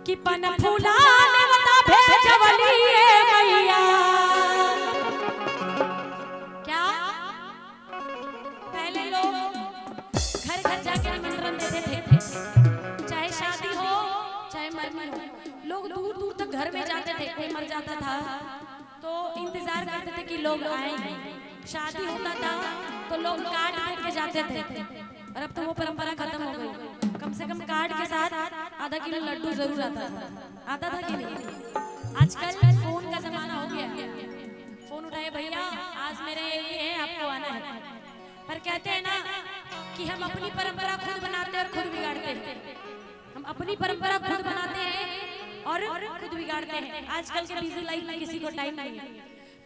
कि पन फूलाने बता भेजवली मैया। क्या पहले लोग घर घर जाके निमंत्रण देते थे, चाहे शादी हो चाहे मरनी हो, लोग दूर दूर तक घर में जाते थे। कोई मर जाता था तो इंतजार करते थे कि लोग आएंगे। शादी होता था तो लोग कार्ड लेके जाते थे, और अब तो वो परंपरा खत्म हो गई। कम से कम कार्ड के साथ आधा किलो लड्डू जरूर आता था कि नहीं। आजकल फोन का जमाना हो गया, फोन उठाए भैया आज मेरे ये है आपको आना है। पर कहते हैं ना कि हम अपनी परंपरा खुद बनाते हैं और खुद बिगाड़ते हैं। हम अपनी परंपरा खुद बनाते हैं और खुद बिगाड़ते हैं। आजकल के बिजी लाइफ में किसी को टाइम नहीं है,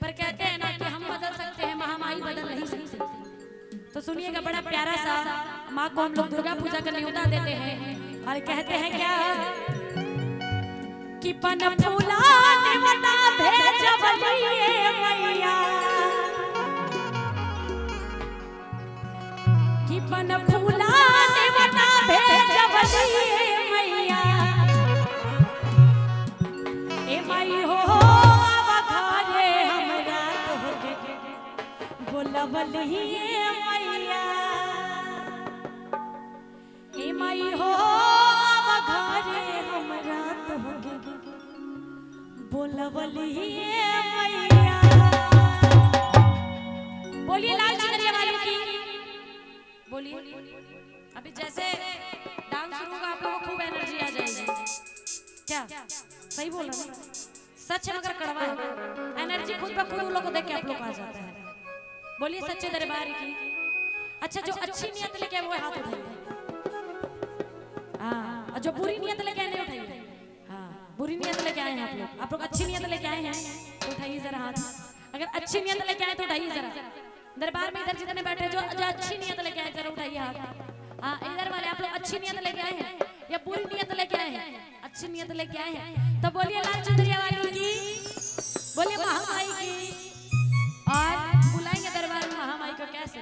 पर कहते हैं ना कि हम बदल सकते हैं, महामारी बदल नहीं सकती। तो सुनिएगा, बड़ा प्यारा सा माँ को हम लोग दुर्गा पूजा का न्योता देते हैं और कहते हैं क्या कि पन फूलाने बता भेजवली मैया, कि पन फूलाने बता भेजवली मैया। ए माई हो आवा घरे हमरा तोहके बोलवली मैया। ए माई हो आवा घरे हमरा तोहके बोलवली मैया। बोलिए लाल चंद्रिया वाली की बोलिए। अभी जैसे डांस शुरू होगा आप लोगों को खूब एनर्जी आ जाएगी। क्या सही बोल रहा हूँ? सच है मगर कड़वा है। एनर्जी खुद ब खुद उन लोगों को देख के आप लोग आ जाते हैं। बोलिए सच्चे दरबार की। अच्छा, जो अच्छी नियत लेके वो हाथ उठाइए। हाँ, जो बुरी नियत लेके नहीं उठाइए। हाँ, बुरी नियत लेके आए हैं आप लोग अच्छी नियत लेके आए हैं तो उठाइए जरा हाथ। अगर अच्छी नियत लेके आए तो उठाइए जरा। दरबार में इधर जितने बैठे जो अच्छी नियत लेके आए जरा उठाइए हाथ। हाँ, इधर वाले आप लोग अच्छी नियत लेके आए हैं या बुरी नियत लेके आए हैं? अच्छी नियत लेके आए हैं तो बोलिए लाल चंद्रिया वाली की, बोलिए महामाई की। और बुलाएंगे दरबार में महामाई को कैसे?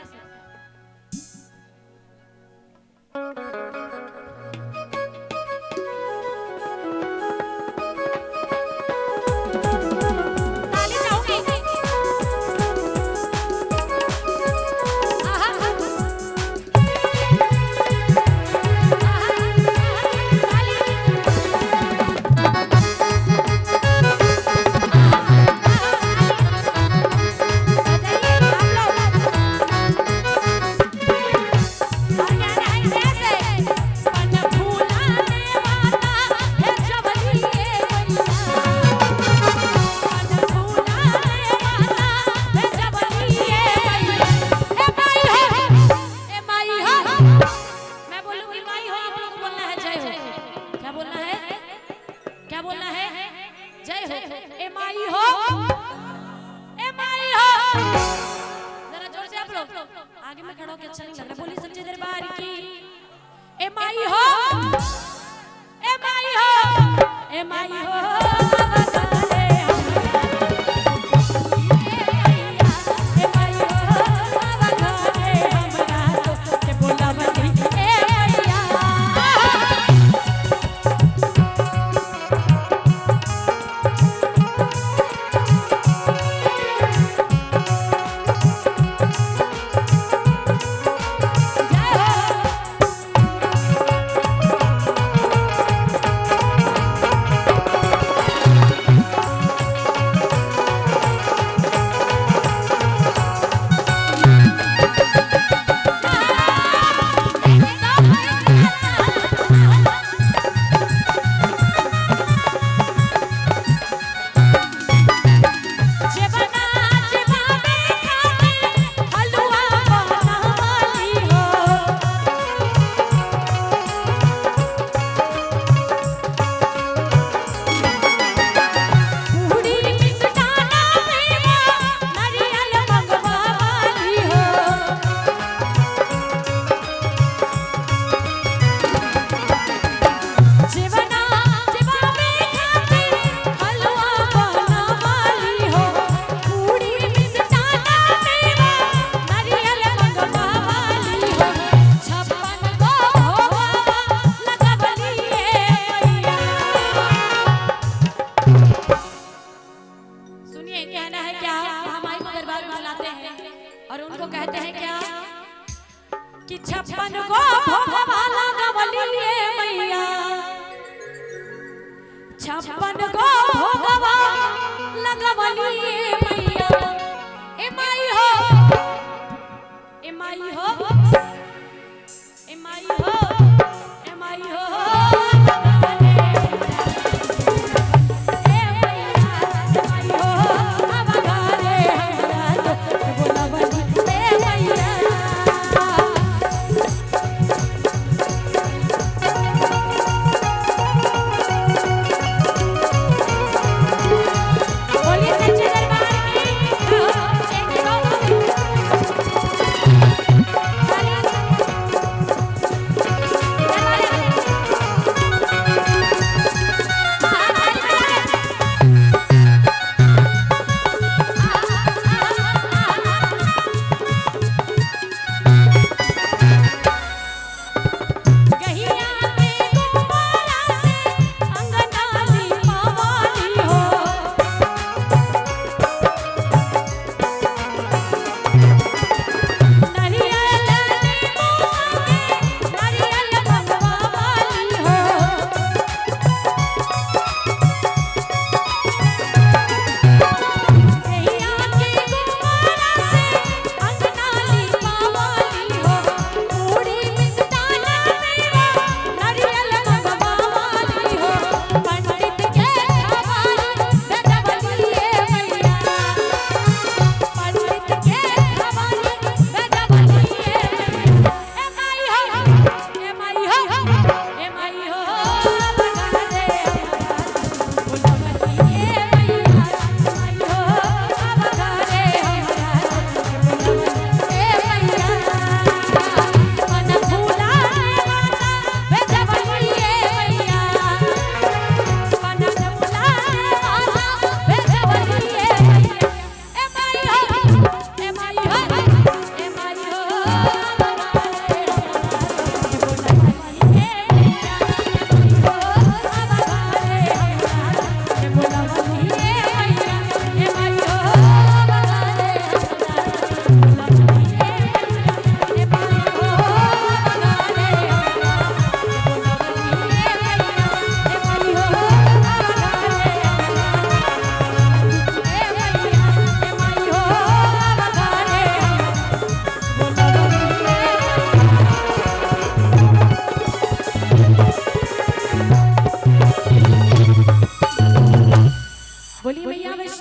आगे में खड़ा होकर अच्छा नहीं लग रहा। बोलिए सच्चे दरबार की। ए माई हो, ए माई हो, ए माई हो। छप्पन गो भोगवा लगवली मैया ए माई हो ए माई हो ए माई हो ए माई हो